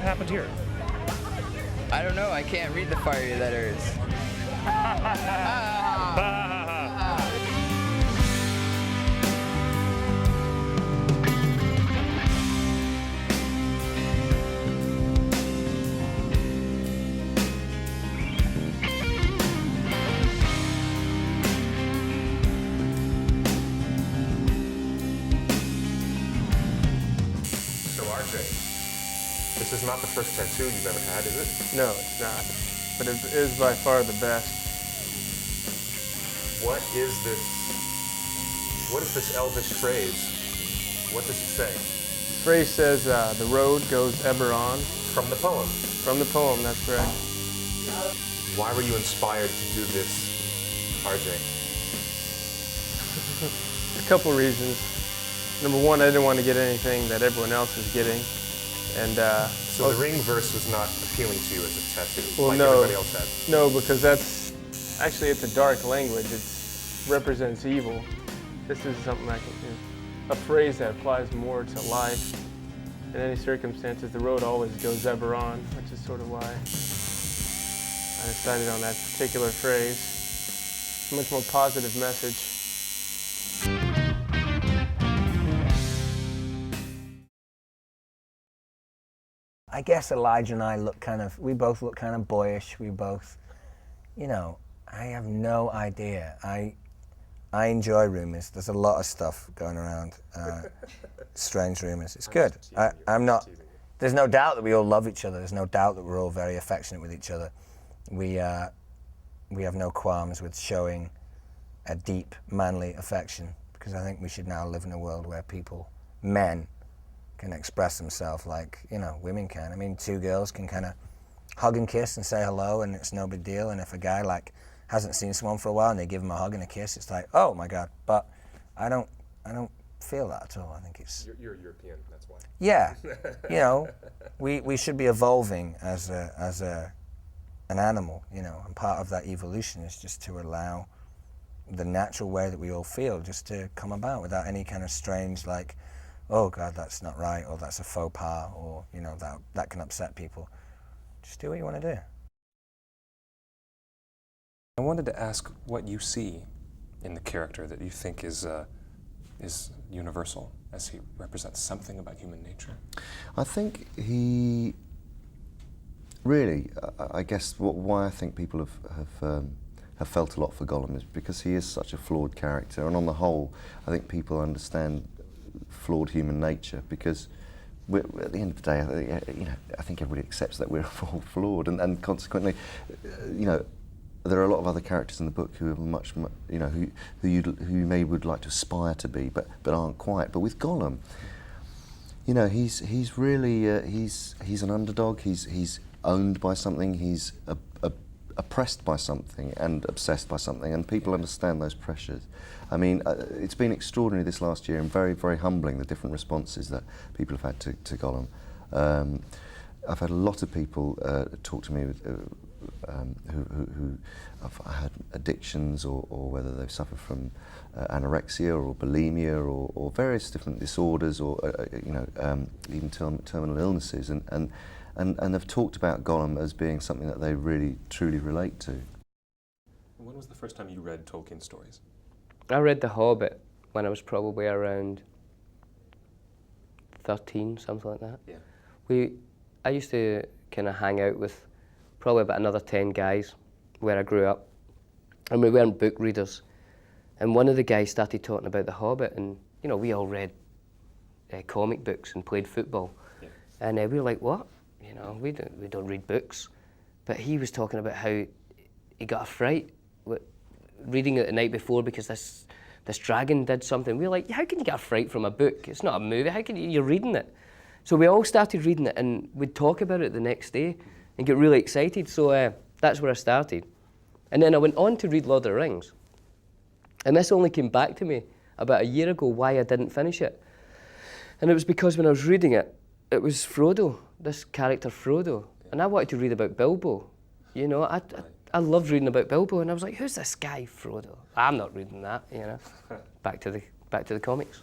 What happened here? I don't know. I can't read the fiery letters. So RJ, this is not the first tattoo you've ever had, is it? No, it's not. But it is by far the best. What is this? What is this elvish phrase? What does it say? The phrase says, the road goes ever on. From the poem. From the poem, that's correct. Why were you inspired to do this, RJ? A couple reasons. Number one, I didn't want to get anything that everyone else is getting. And So the ring verse was not appealing to you as a tattoo, well, like no, everybody else had? No, because that's actually it's a dark language. It represents evil. This is something I can, a phrase that applies more to life. In any circumstances, the road always goes ever on, which is sort of why I decided on that particular phrase. A much more positive message. I guess Elijah and I we both look kind of boyish. We both, I have no idea. I enjoy rumours. There's a lot of stuff going around, strange rumours. It's good. There's no doubt that we all love each other. There's no doubt that we're all very affectionate with each other. We have no qualms with showing a deep, manly affection, because I think we should now live in a world where men, can express themselves like, women can. I mean, two girls can kind of hug and kiss and say hello, and it's no big deal. And if a guy hasn't seen someone for a while and they give him a hug and a kiss, it's like, oh my God. But I don't feel that at all. I think it's... You're European, that's why. Yeah, we should be evolving as an animal, and part of that evolution is just to allow the natural way that we all feel just to come about without any kind of strange, like, oh God, that's not right, or that's a faux pas, or that can upset people. Just do what you want to do. I wanted to ask what you see in the character that you think is universal, as he represents something about human nature. I think he really, I guess why I think people have felt a lot for Gollum is because he is such a flawed character, and on the whole, I think people understand flawed human nature, because at the end of the day, I think everybody accepts that we're all flawed, and consequently, there are a lot of other characters in the book who are much, who maybe would like to aspire to be, but aren't quite. But with Gollum, he's really he's an underdog. He's owned by something. He's oppressed by something and obsessed by something, and people understand those pressures. I mean, it's been extraordinary this last year and very, very humbling, the different responses that people have had to Gollum. I've had a lot of people talk to me who have had addictions, or whether they've suffered from anorexia or bulimia or various different disorders, or even terminal illnesses, and have talked about Gollum as being something that they really truly relate to. When was the first time you read Tolkien stories? I read The Hobbit when I was probably around 13, something like that. Yeah. I used to kind of hang out with probably about another 10 guys where I grew up, and we weren't book readers. And one of the guys started talking about The Hobbit, and we all read comic books and played football. Yeah. And we were like, what? We don't read books. But he was talking about how he got a fright reading it the night before because this dragon did something. We were like, how can you get a fright from a book? It's not a movie. How can you're reading it? So we all started reading it, and we'd talk about it the next day and get really excited. So that's where I started. And then I went on to read Lord of the Rings. And this only came back to me about a year ago, why I didn't finish it. And it was because when I was reading it, it was Frodo, this character Frodo. And I wanted to read about Bilbo. I loved reading about Bilbo, and I was like, who's this guy, Frodo? I'm not reading that, Back to the comics.